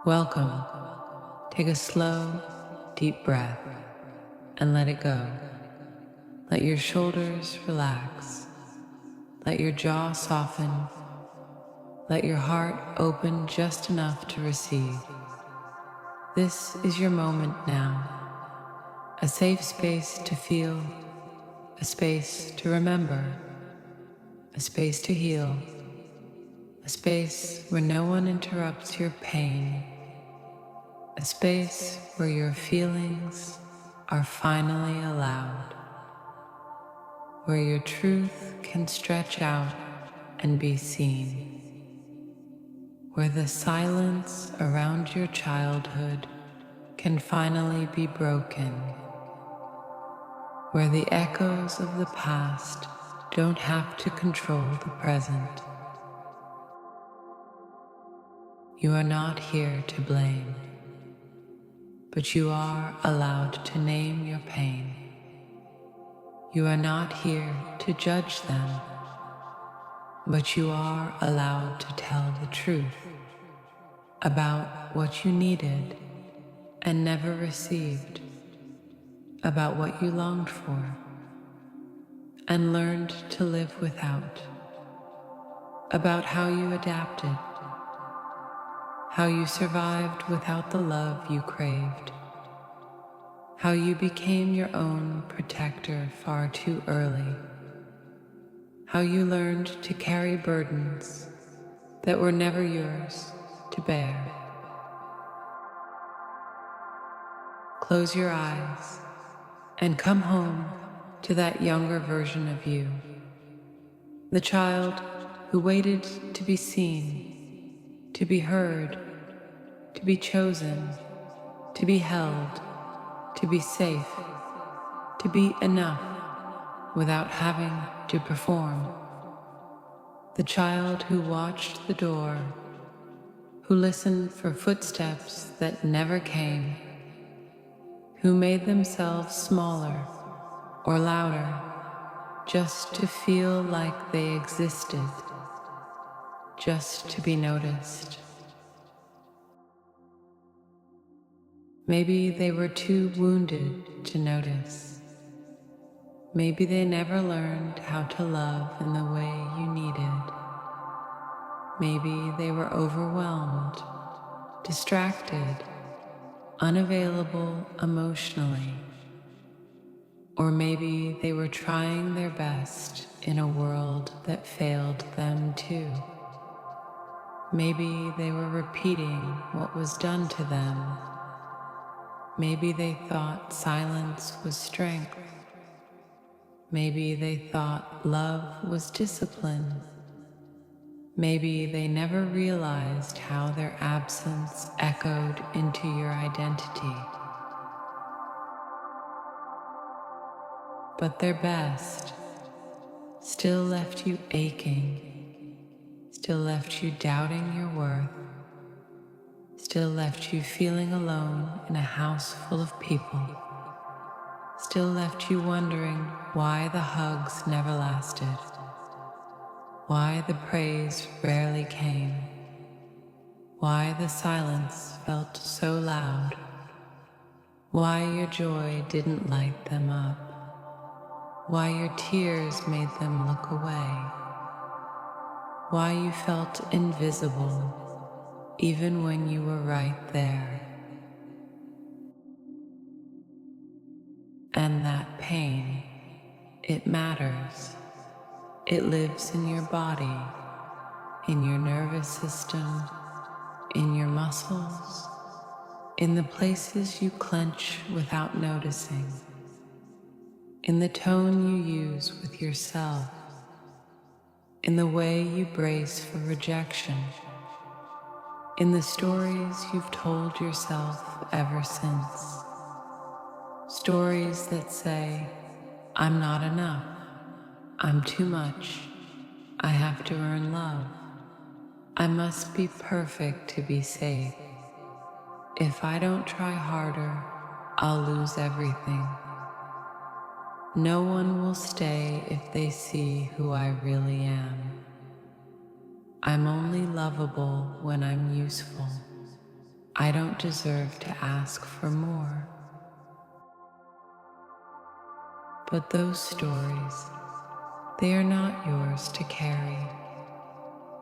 Welcome. Take a slow, deep breath and let it go. Let your shoulders relax. Let your jaw soften. Let your heart open just enough to receive. This is your moment now. A safe space to feel, a space to remember, a space to heal, a space where no one interrupts your pain, a space where your feelings are finally allowed, where your truth can stretch out and be seen, where the silence around your childhood can finally be broken, where the echoes of the past don't have to control the present. You are not here to blame, but you are allowed to name your pain. You are not here to judge them, but you are allowed to tell the truth about what you needed and never received, about what you longed for and learned to live without, about how you adapted, how you survived without the love you craved, how you became your own protector far too early, how you learned to carry burdens that were never yours to bear. Close your eyes and come home to that younger version of you, the child who waited to be seen, to be heard, to be chosen, to be held, to be safe, to be enough without having to perform. The child who watched the door, who listened for footsteps that never came, who made themselves smaller or louder just to feel like they existed, just to be noticed. Maybe they were too wounded to notice. Maybe they never learned how to love in the way you needed. Maybe they were overwhelmed, distracted, unavailable emotionally. Or maybe they were trying their best in a world that failed them too. Maybe they were repeating what was done to them. Maybe they thought silence was strength. Maybe they thought love was discipline. Maybe they never realized how their absence echoed into your identity. But their best still left you aching, still left you doubting your worth, still left you feeling alone in a house full of people, still left you wondering why the hugs never lasted, why the praise rarely came, why the silence felt so loud, why your joy didn't light them up, why your tears made them look away, why you felt invisible even when you were right there. And that pain, it matters. It lives in your body, in your nervous system, in your muscles, in the places you clench without noticing, in the tone you use with yourself, in the way you brace for rejection, in the stories you've told yourself ever since. Stories that say, I'm not enough, I'm too much, I have to earn love, I must be perfect to be safe. If I don't try harder, I'll lose everything. No one will stay if they see who I really am. I'm only lovable when I'm useful. I don't deserve to ask for more. But those stories, they are not yours to carry.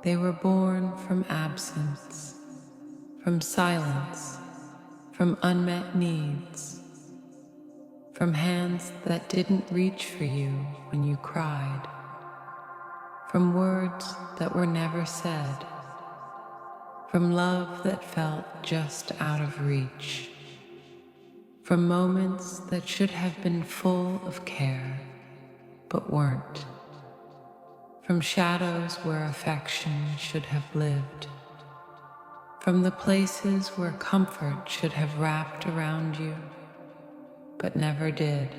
They were born from absence, from silence, from unmet needs, from hands that didn't reach for you when you cried, from words that were never said, from love that felt just out of reach, from moments that should have been full of care but weren't, from shadows where affection should have lived, from the places where comfort should have wrapped around you but never did.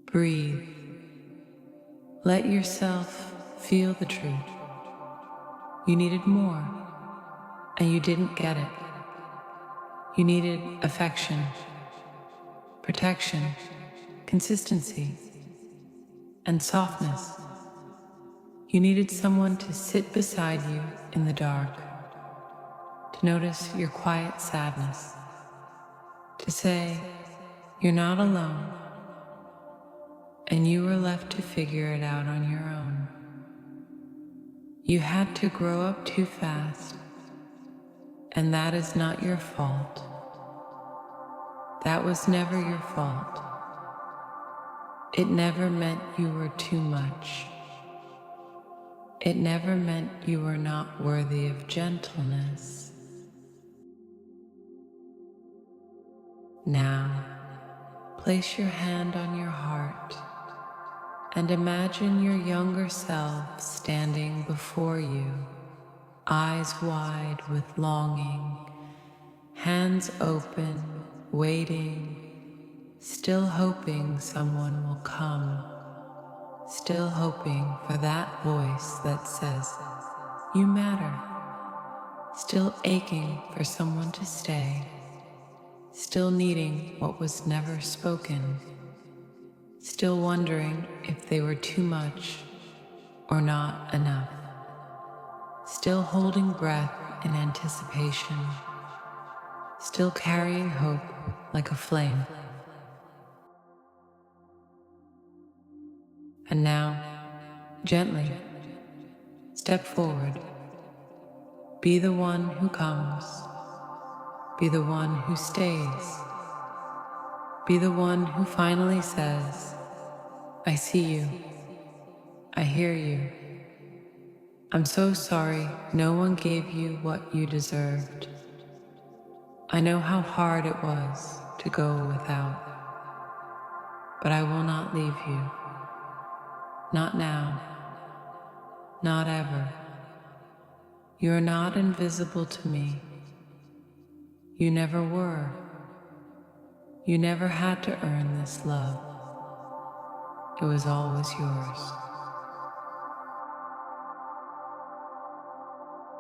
Breathe. Let yourself feel the truth. You needed more, and you didn't get it. You needed affection, protection, consistency, and softness. You needed someone to sit beside you in the dark, to notice your quiet sadness, to say you're not alone, and you were left to figure it out on your own. You had to grow up too fast, and that is not your fault. That was never your fault. It never meant you were too much. It never meant you were not worthy of gentleness. Now, place your hand on your heart and imagine your younger self standing before you, eyes wide with longing, hands open, waiting, still hoping someone will come, still hoping for that voice that says, "You matter," still aching for someone to stay, still needing what was never spoken, still wondering if they were too much or not enough, still holding breath in anticipation, still carrying hope like a flame. And now, gently, step forward. Be the one who comes. Be the one who stays. Be the one who finally says, "I see you. I hear you. I'm so sorry no one gave you what you deserved. I know how hard it was to go without, but I will not leave you. Not now. Not ever. You are not invisible to me. You never were. You never had to earn this love. It was always yours."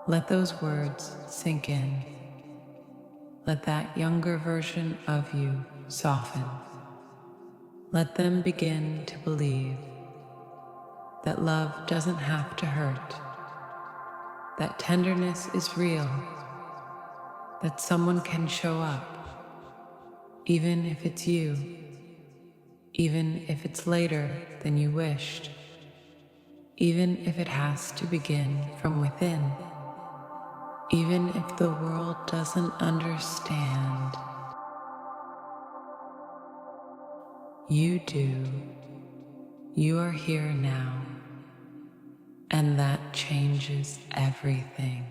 Let those words sink in. Let that younger version of you soften. Let them begin to believe that love doesn't have to hurt, that tenderness is real, that someone can show up, even if it's you, even if it's later than you wished, even if it has to begin from within, even if the world doesn't understand. You do. You are here now, and that changes everything.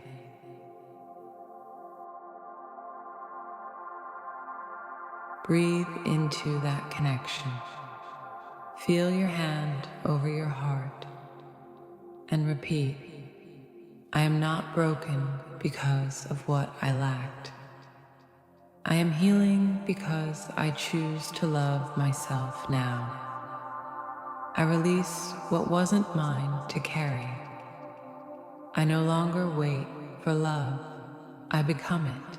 Breathe into that connection. Feel your hand over your heart and repeat, "I am not broken because of what I lacked. I am healing because I choose to love myself now. I release what wasn't mine to carry. I no longer wait for love. I become it.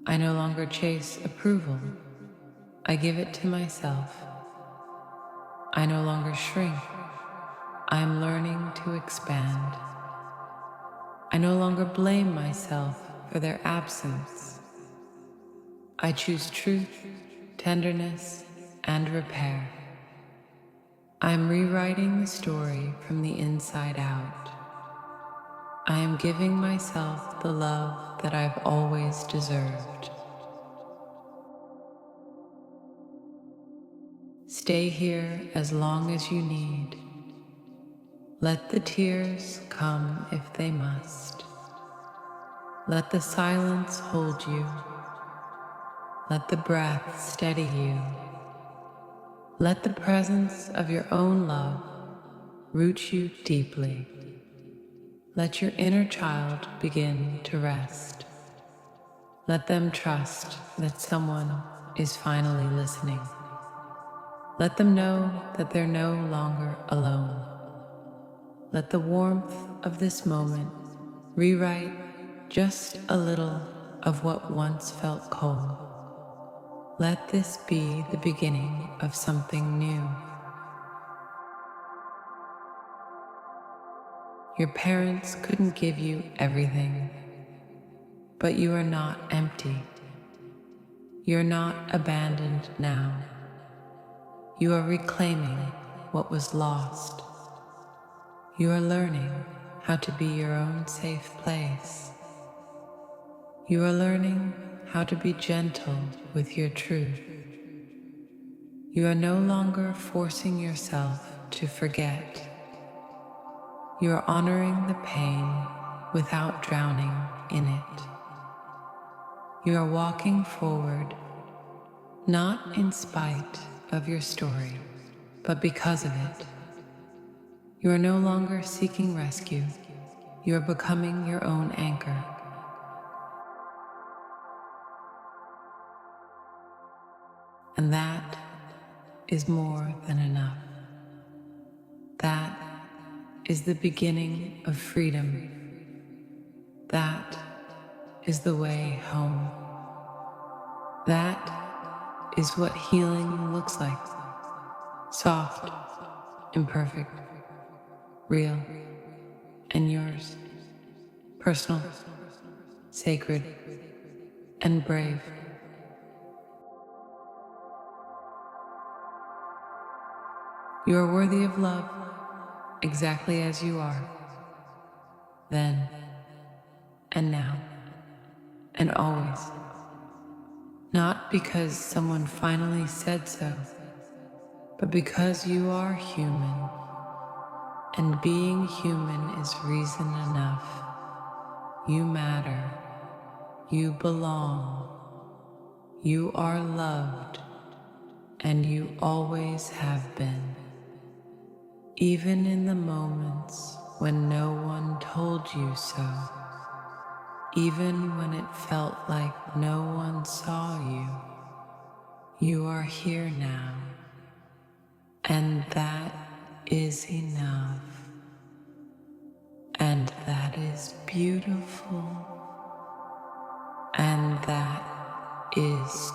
I no longer chase approval. I give it to myself. I no longer shrink. I am learning to expand. I no longer blame myself for their absence. I choose truth, tenderness, and repair. I am rewriting the story from the inside out. I am giving myself the love that I've always deserved. Stay here as long as you need. Let the tears come if they must. Let the silence hold you. Let the breath steady you. Let the presence of your own love root you deeply. Let your inner child begin to rest. Let them trust that someone is finally listening. Let them know that they're no longer alone. Let the warmth of this moment rewrite just a little of what once felt cold. Let this be the beginning of something new. Your parents couldn't give you everything, but you are not empty. You're not abandoned now. You are reclaiming what was lost. You are learning how to be your own safe place. You are learning how to be gentle with your truth. You are no longer forcing yourself to forget. You are honoring the pain without drowning in it. You are walking forward, not in spite of your story, but because of it. You are no longer seeking rescue. You are becoming your own anchor. And that is more than enough. That is the beginning of freedom. That is the way home. That is what healing looks like. Soft, imperfect, real, and yours. Personal, sacred, and brave. You are worthy of love exactly as you are, then and now and always. Not because someone finally said so, but because you are human, and being human is reason enough. You matter. You belong. You are loved, and you always have been. Even in the moments when no one told you so, even when it felt like no one saw you, you are here now, and that is enough, and that is beautiful, and that is